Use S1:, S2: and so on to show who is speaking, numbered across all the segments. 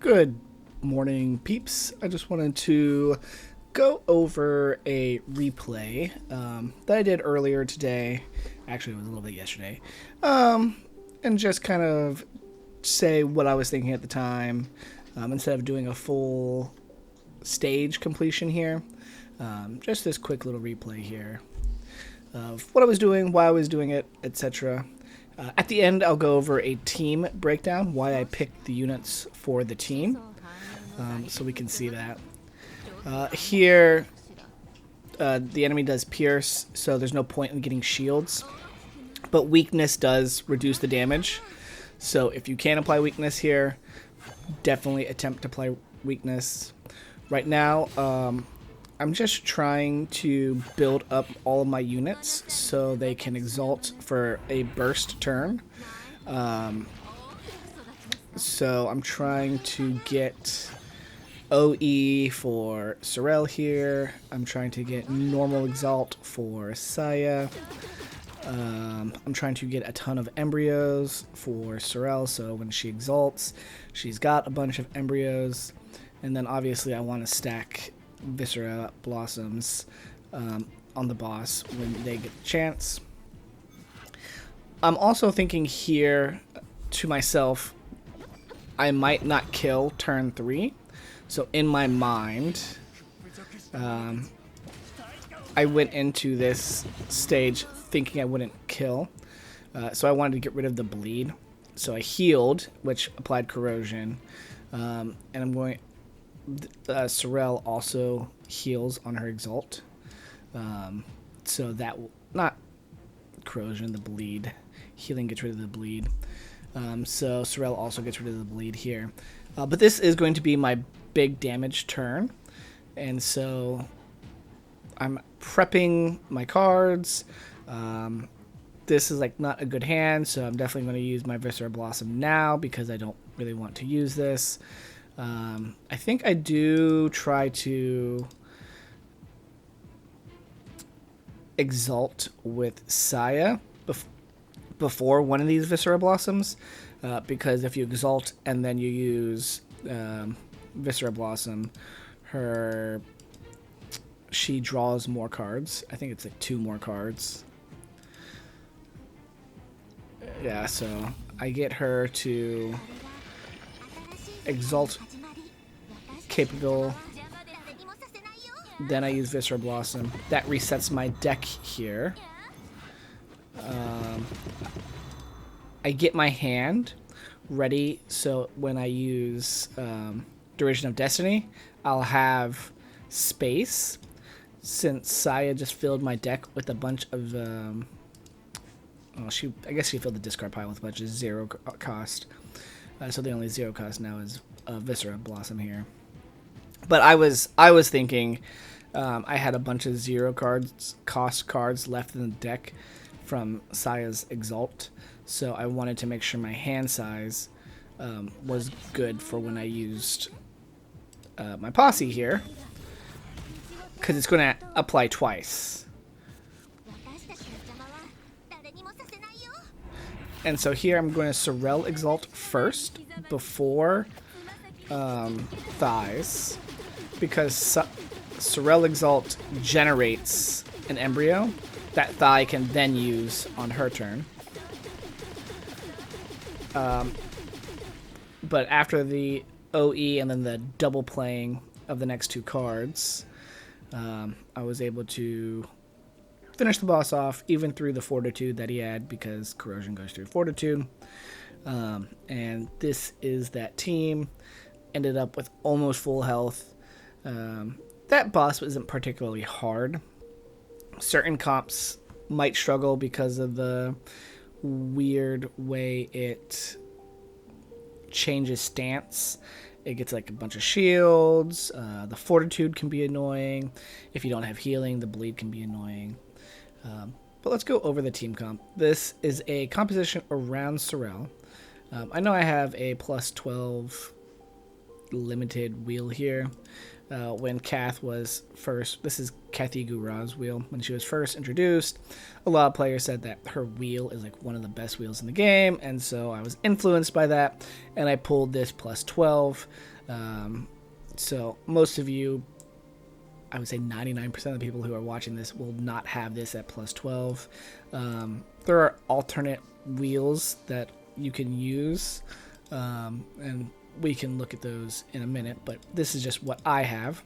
S1: Good morning, peeps. I just wanted to go over a replay that I did earlier today. Actually, it was a little bit yesterday. And just kind of say what I was thinking at the time instead of doing a full stage completion here. Just this quick little replay here of what I was doing, why I was doing it, etc. At the end, I'll go over a team breakdown, why I picked the units for the team, so we can see that. Here, the enemy does pierce, so there's no point in getting shields, but weakness does reduce the damage. So if you can apply weakness here, definitely attempt to apply weakness. Right now, I'm just trying to build up all of my units so they can exalt for a burst turn. So I'm trying to get OE for Sorel here. I'm trying to get normal exalt for Saya. I'm trying to get a ton of embryos for Sorel, so when she exalts, she's got a bunch of embryos. And then obviously I want to stack Viscera Blossoms on the boss when they get the chance. I'm also thinking here to myself, I might not kill turn 3. So in my mind, I went into this stage thinking I wouldn't kill. So I wanted to get rid of the bleed. So I healed, which applied corrosion. And I'm going... Sorel also heals on her exalt. So that will... Not corrosion, the bleed. Healing gets rid of the bleed. So Sorel also gets rid of the bleed here. But this is going to be my big damage turn. And so I'm prepping my cards. This is like not a good hand, so I'm definitely going to use my Viscera Blossom now because I don't really want to use this. I think I do try to exalt with Saya before one of these Viscera Blossoms, because if you exalt and then you use Viscera Blossom, she draws more cards. I think it's like 2 more cards. Yeah, so I get her to exalt capable, then I use Viscera Blossom. That resets my deck here. I get my hand ready, so when I use Duration of Destiny, I'll have space, since Saya just filled my deck with a bunch of I guess she filled the discard pile with a bunch of 0 cost. So the only 0 cost now is Viscera Blossom here. But I was thinking I had a bunch of 0 cost cards left in the deck from Saya's Exalt. So I wanted to make sure my hand size was good for when I used my posse here, because it's going to apply twice. And so here I'm going to Sorel Exalt first before Thighs, because Sorel Exalt generates an embryo that Thigh can then use on her turn. But after the OE and then the double playing of the next 2 cards, I was able to finish the boss off, even through the fortitude that he had, because corrosion goes through fortitude. And this is that team. Ended up with almost full health. That boss isn't particularly hard. Certain comps might struggle because of the weird way it changes stance. It gets like a bunch of shields. The fortitude can be annoying. If you don't have healing, the bleed can be annoying. But let's go over the team comp. This is a composition around Sorel. I know I have a plus 12 limited wheel here. when Kath was first. This is Kathy Gura's wheel. When she was first introduced, a lot of players said that her wheel is like one of the best wheels in the game, and so I was influenced by that, and I pulled this plus 12. So most of you, I would say 99% of the people who are watching this will not have this at plus 12. There are alternate wheels that you can use, and we can look at those in a minute, but this is just what I have.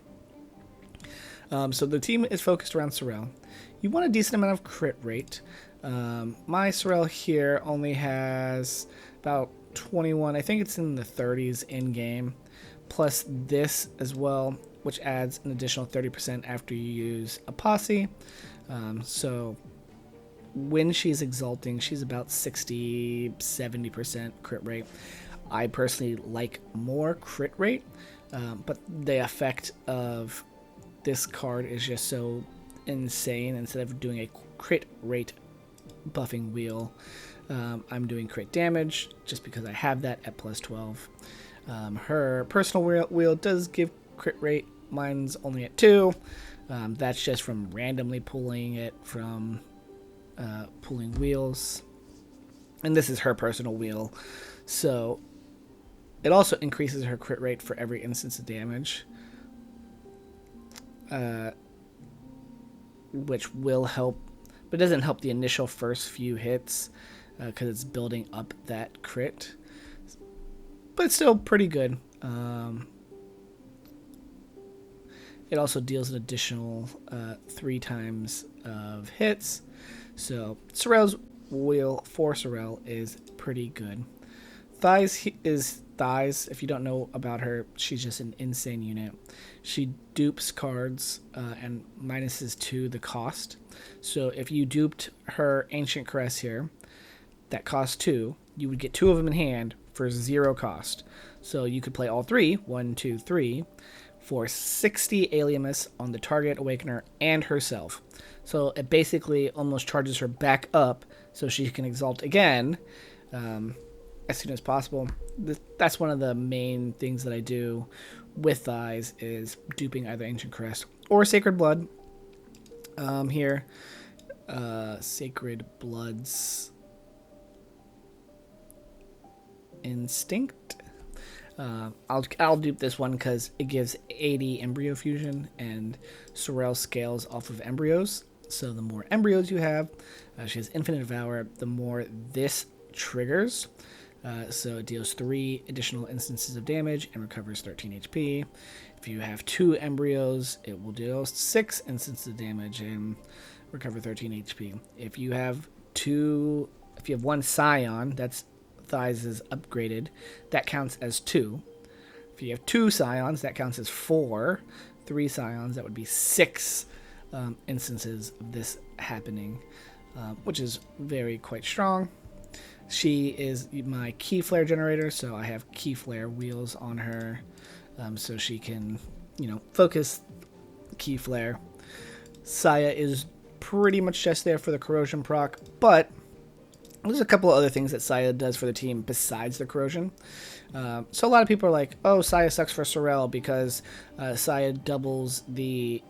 S1: So the team is focused around Sorel. You want a decent amount of crit rate. My Sorel here only has about 21, I think it's in the 30s in game, plus this as well, which adds an additional 30% after you use a posse. So when she's exalting, she's about 60-70% crit rate. I personally like more crit rate, but the effect of this card is just so insane. Instead of doing a crit rate buffing wheel, I'm doing crit damage just because I have that at plus 12. Her personal wheel does give crit rate. Mine's only at 2. That's just from randomly pulling it from pulling wheels. And this is her personal wheel. So it also increases her crit rate for every instance of damage, which will help, but it doesn't help the initial first few hits because it's building up that crit. But it's still pretty good. It also deals an additional 3 times of hits. So Sorel's wheel for Sorel is pretty good. Thighs is Thighs. If you don't know about her, she's just an insane unit. She dupes cards and minuses 2 the cost. So if you duped her Ancient Caress here, that costs 2, you would get 2 of them in hand for 0 cost. So you could play all 3, 1, 2, 3, for 60 Aliamus on the target Awakener and herself. So it basically almost charges her back up so she can exalt again as soon as possible. That's one of the main things that I do with Thighs, is duping either Ancient Caress or Sacred Blood. Here, Sacred Blood's Instinct. I'll dupe this one because it gives 80 embryo fusion, and Sorel scales off of embryos. So the more embryos you have, she has Infinite Devour, the more this triggers. So it deals 3 additional instances of damage and recovers 13 HP. If you have 2 embryos, it will deal 6 instances of damage and recover 13 HP. If you have 1 Scion, that's Thighs is upgraded, that counts as 2. If you have 2 Scions, that counts as 4. 3 Scions, that would be 6 instances of this happening, which is quite strong. She is my key flare generator, so I have key flare wheels on her, so she can, focus key flare. Saya is pretty much just there for the corrosion proc, but there's a couple of other things that Saya does for the team besides the corrosion. So a lot of people are like, oh, Saya sucks for Sorel because Saya doubles the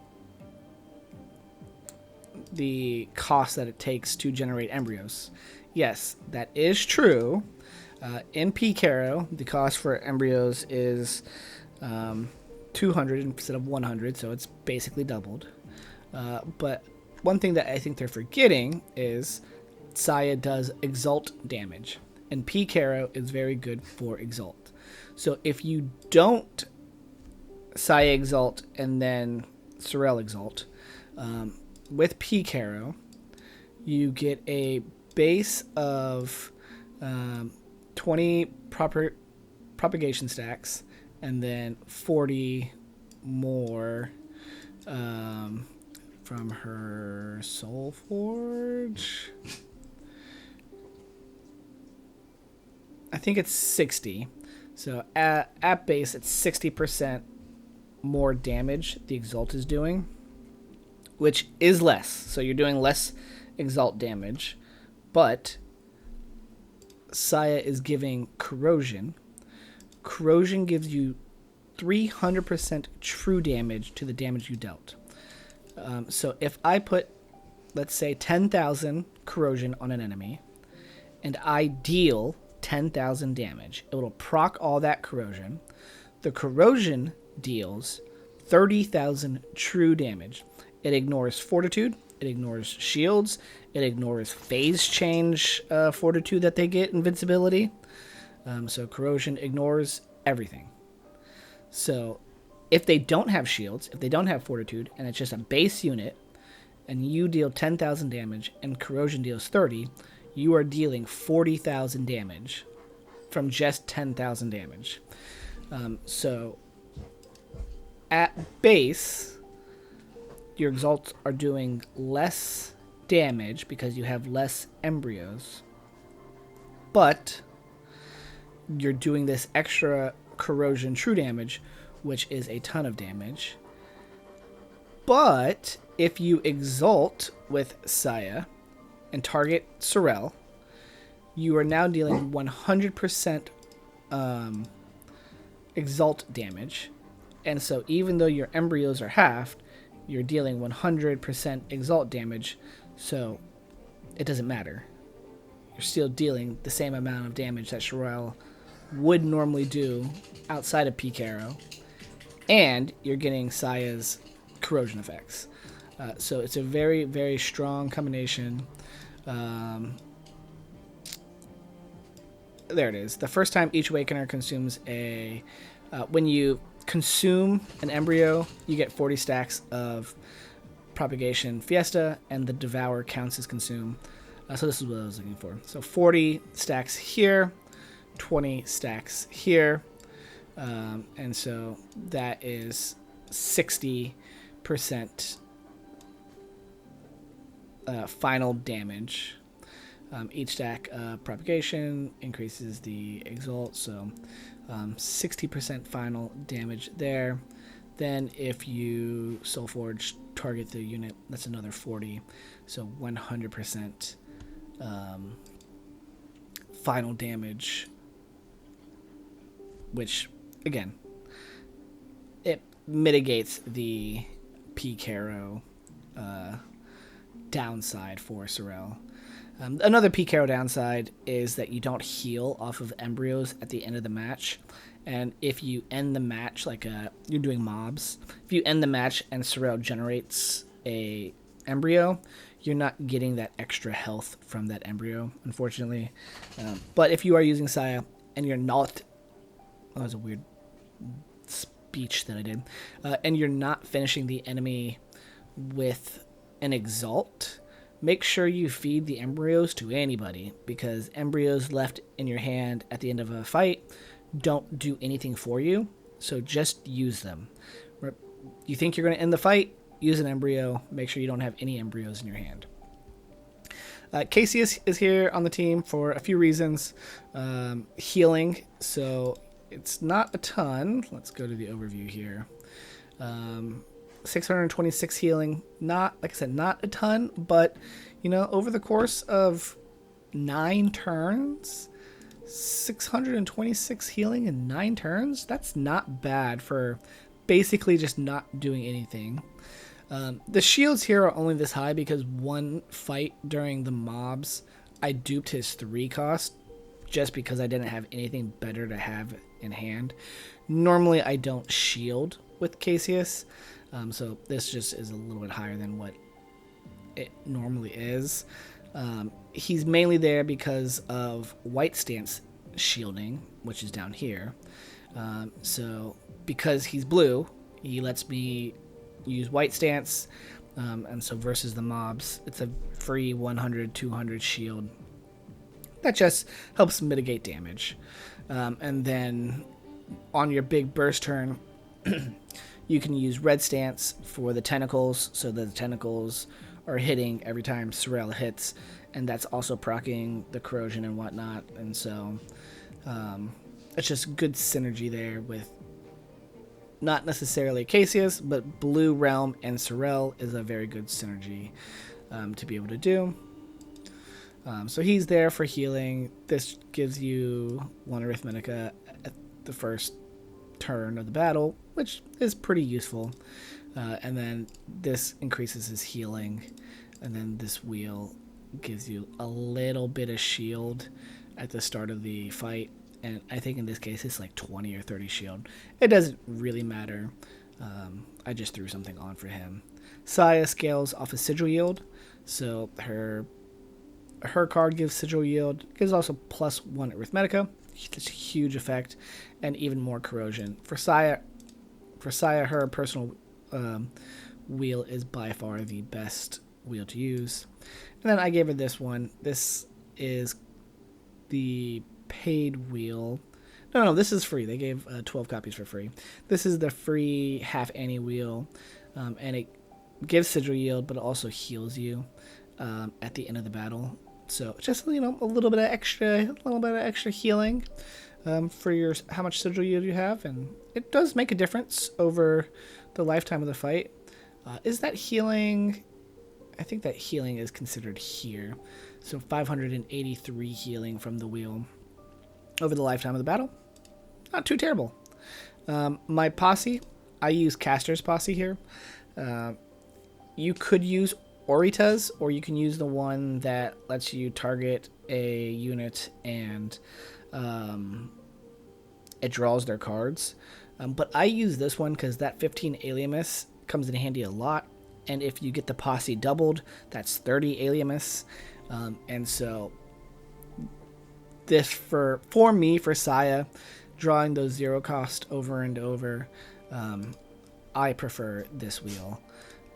S1: cost that it takes to generate embryos. Yes, that is true. In P-Caro, the cost for embryos is 200 instead of 100, so it's basically doubled. But one thing that I think they're forgetting is Saya does exalt damage, and P-Caro is very good for exalt. So if you don't Saya exalt and then Sorel exalt, with P-Caro, you get a base of 20 propagation stacks, and then 40 more from her Soul Forge. I think it's 60. So at base, it's 60% more damage the Exalt is doing, which is less. So you're doing less Exalt damage, but Saya is giving Corrosion. Corrosion gives you 300% true damage to the damage you dealt. So if I put, let's say, 10,000 corrosion on an enemy, and I deal 10,000 damage, it will proc all that corrosion. The corrosion deals 30,000 true damage. It ignores fortitude, it ignores shields, it ignores phase change fortitude that they get, invincibility. So corrosion ignores everything. So if they don't have shields, if they don't have fortitude, and it's just a base unit, and you deal 10,000 damage and corrosion deals 30, you are dealing 40,000 damage from just 10,000 damage. So at base, your exalts are doing less damage because you have less embryos, but you're doing this extra corrosion true damage, which is a ton of damage. But if you exalt with Saya and target Sorel, you are now dealing 100% exalt damage. And so even though your embryos are halved, you're dealing 100% exalt damage, so it doesn't matter. You're still dealing the same amount of damage that Sorel would normally do outside of Peak Arrow, and you're getting Saya's corrosion effects. So it's a very, very strong combination. There it is. The first time each Awakener consumes a... when you consume an embryo, you get 40 stacks of Propagation Fiesta, and the Devour counts as consume. So this is what I was looking for. So 40 stacks here, 20 stacks here, and so that is 60% final damage. Each stack of propagation increases the exalt, so 60% final damage there. Then if you Soulforge target the unit, that's another 40, so 100% final damage, which again, it mitigates the Peak Arrow downside for Sorel. Another Peak Arrow downside is that you don't heal off of embryos at the end of the match. And if you end the match, like you're doing mobs, if you end the match and Sorel generates a embryo, you're not getting that extra health from that embryo, unfortunately. But if you are using Saya and you're not... Oh, that was a weird speech that I did. And you're not finishing the enemy with an exalt, make sure you feed the embryos to anybody, because embryos left in your hand at the end of a fight don't do anything for you, so just use them. You think you're going to end the fight? Use an embryo. Make sure you don't have any embryos in your hand. Casey is here on the team for a few reasons. Healing, so it's not a ton. Let's go to the overview here. 626 healing, not, like I said, not a ton, but, you know, over the course of 9 turns, 626 healing in 9 turns, that's not bad for basically just not doing anything. The shields here are only this high because one fight during the mobs, I duped his 3 cost just because I didn't have anything better to have in hand. Normally I don't shield with Cassius, so this just is a little bit higher than what it normally is. He's mainly there because of White Stance shielding, which is down here. So because he's blue, he lets me use White Stance, and so versus the mobs, it's a free 100, 200 shield. That just helps mitigate damage. And then on your big burst turn, you can use Red Stance for the tentacles, so that the tentacles are hitting every time Sorel hits, and that's also proccing the corrosion and whatnot. And so it's just good synergy there with not necessarily Cassius, but Blue Realm and Sorel is a very good synergy to be able to do. So he's there for healing. This gives you 1 Arithmetica at the first turn of the battle, which is pretty useful. And then this increases his healing, and then this wheel gives you a little bit of shield at the start of the fight. And I think in this case it's like 20 or 30 shield. It doesn't really matter. I just threw something on for him. Saya scales off of sigil yield, so her card gives sigil yield, gives also +1 arithmetica. It's a huge effect, and even more corrosion. For Saya, her personal wheel is by far the best wheel to use. And then I gave her this one. This is the paid wheel. No, this is free. They gave 12 copies for free. This is the free half Annie wheel, and it gives sigil yield, but it also heals you at the end of the battle. So just a little bit of extra healing for how much sigil yield you have, and it does make a difference over the lifetime of the fight. Is that healing? I think that healing is considered here. So 583 healing from the wheel over the lifetime of the battle. Not too terrible. My posse, I use Caster's posse here. You could use Orita's, or you can use the one that lets you target a unit and it draws their cards. But I use this one because that 15 Aliamus comes in handy a lot. And if you get the posse doubled, that's 30 Aliamus. And so this for me, for Saya, drawing those 0 cost over and over, I prefer this wheel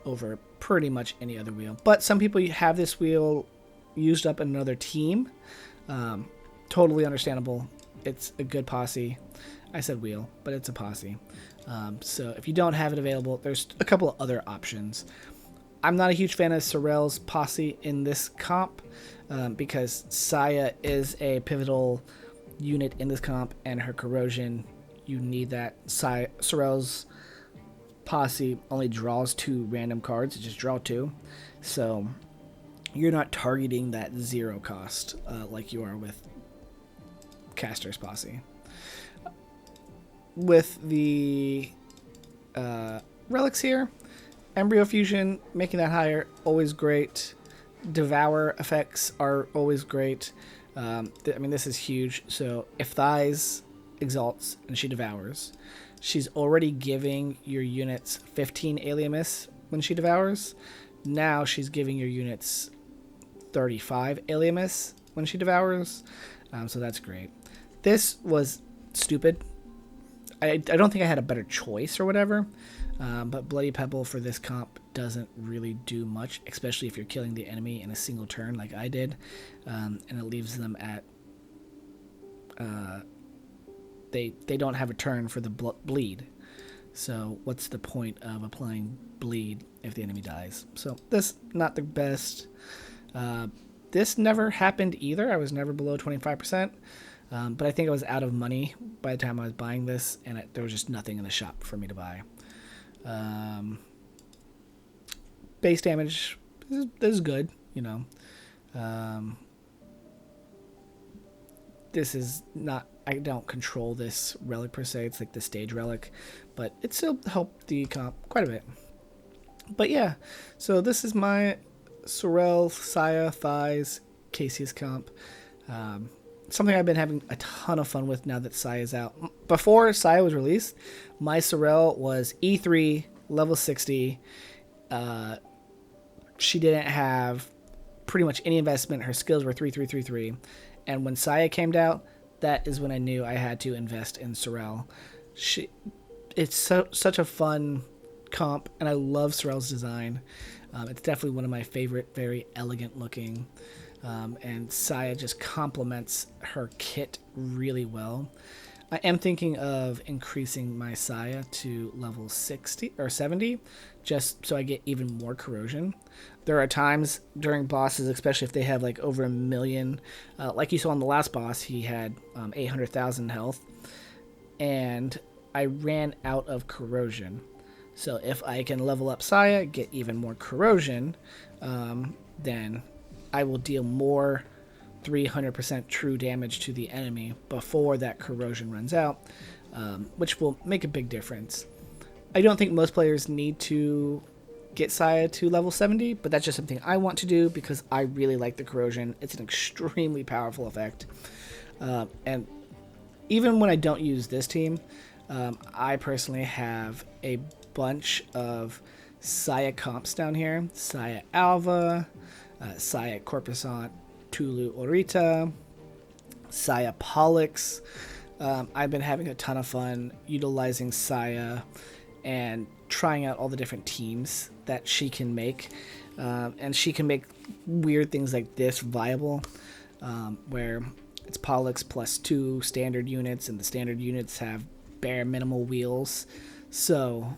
S1: over pretty much any other wheel. But some people have this wheel used up in another team. Totally understandable. It's a good posse. I said wheel, but it's a posse. So if you don't have it available, there's a couple of other options. I'm not a huge fan of Sorel's posse in this comp because Saya is a pivotal unit in this comp, and her corrosion, you need that. Sorel's posse only draws 2 random cards. It just draw 2. So you're not targeting that 0 cost like you are with Caster's posse. With the relics here, Embryo Fusion, making that higher, always great. Devour effects are always great. This is huge. So if Thighs exalts and she devours, she's already giving your units 15 Aliamus when she devours. Now she's giving your units 35 Aliamus when she devours. So that's great. This was stupid. I don't think I had a better choice or whatever. But Bloody Pebble for this comp doesn't really do much, especially if you're killing the enemy in a single turn like I did. And it leaves them at... They don't have a turn for the bleed. So what's the point of applying bleed if the enemy dies? So this, not the best. This never happened either. I was never below 25%. But I think I was out of money by the time I was buying this, and there was just nothing in the shop for me to buy. Base damage is good, this is not... I don't control this relic per se. It's like the stage relic, but it still helped the comp quite a bit. But yeah, so this is my Sorel, Saya, Thighs, Casey's comp. Something I've been having a ton of fun with now that Saya is out. Before Saya was released, my Sorel was E3, level 60. She didn't have pretty much any investment. Her skills were 3. And when Saya came out, that is when I knew I had to invest in Sorel. It's such a fun comp, and I love Sorel's design. It's definitely one of my favorite, very elegant looking. And Saya just complements her kit really well. I am thinking of increasing my Saya to level 60 or 70, just so I get even more corrosion. There are times during bosses, especially if they have like over 1 million, like you saw on the last boss, he had 800,000 health, and I ran out of corrosion. So if I can level up Saya, get even more corrosion, then I will deal more 300% true damage to the enemy before that corrosion runs out. which will make a big difference. I don't think most players need to get Saya to level 70, but that's just something I want to do because I really like the corrosion. It's an extremely powerful effect. And even when I don't use this team, I personally have a bunch of Saya comps down here. Saya Alva, Saya Corpusant, Tulu Orita, Saya Pollux. I've been having a ton of fun utilizing Saya and trying out all the different teams that she can make. And she can make weird things like this viable, where it's Pollux plus 2 standard units, and the standard units have bare minimal wheels. So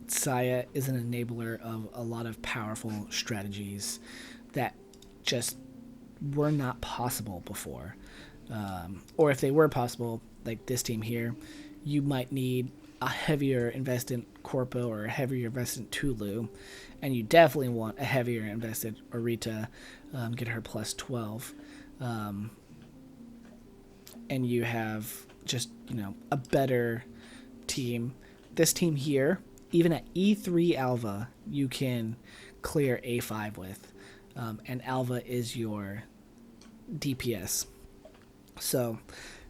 S1: Saya is an enabler of a lot of powerful strategies that just were not possible before. Or if they were possible, like this team here, you might need a heavier invested Corpo or a heavier invested Tulu, and you definitely want a heavier invested Orita, get her plus 12. And you have just, a better team. This team here, even at E3 Alva, you can clear A5 with. And Alva is your DPS. So,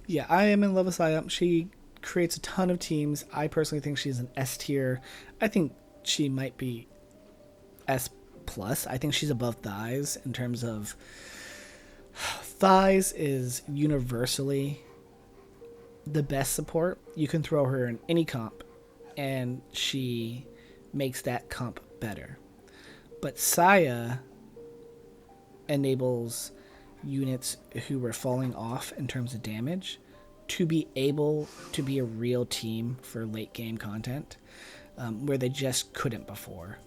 S1: yeah, I am in love with Saya. She creates a ton of teams. I personally think she's an S tier. I think she might be S plus. I think she's above Thighs in terms of Thighs is universally the best support. You can throw her in any comp and she makes that comp better. But Saya enables units who were falling off in terms of damage to be able to be a real team for late game content, where they just couldn't before.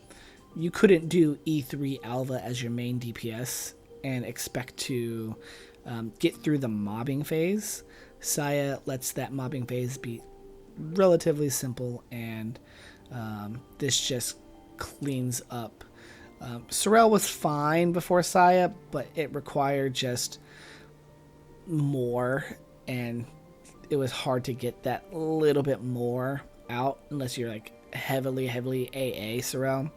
S1: You couldn't do E3 Alva as your main DPS and expect to get through the mobbing phase. Saya lets that mobbing phase be relatively simple, and this just cleans up. Sorel was fine before Saya, but it required just more, and it was hard to get that little bit more out unless you're like heavily AA Sorel.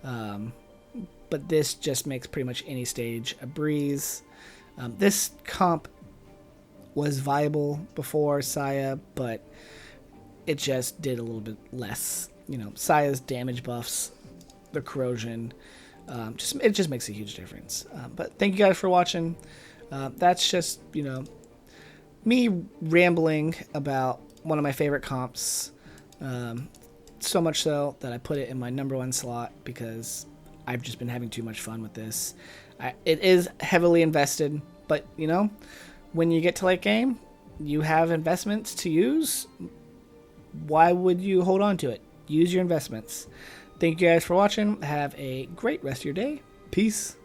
S1: But this just makes pretty much any stage a breeze. This comp was viable before Saya, but it just did a little bit less. Saya's damage buffs, the corrosion, it just makes a huge difference. But thank you guys for watching. That's just, me rambling about one of my favorite comps. So much so that I put it in my number 1 slot because I've just been having too much fun with this. It is heavily invested, but when you get to late game, you have investments to use. Why would you hold on to it? Use your investments. Thank you guys for watching. Have a great rest of your day. Peace.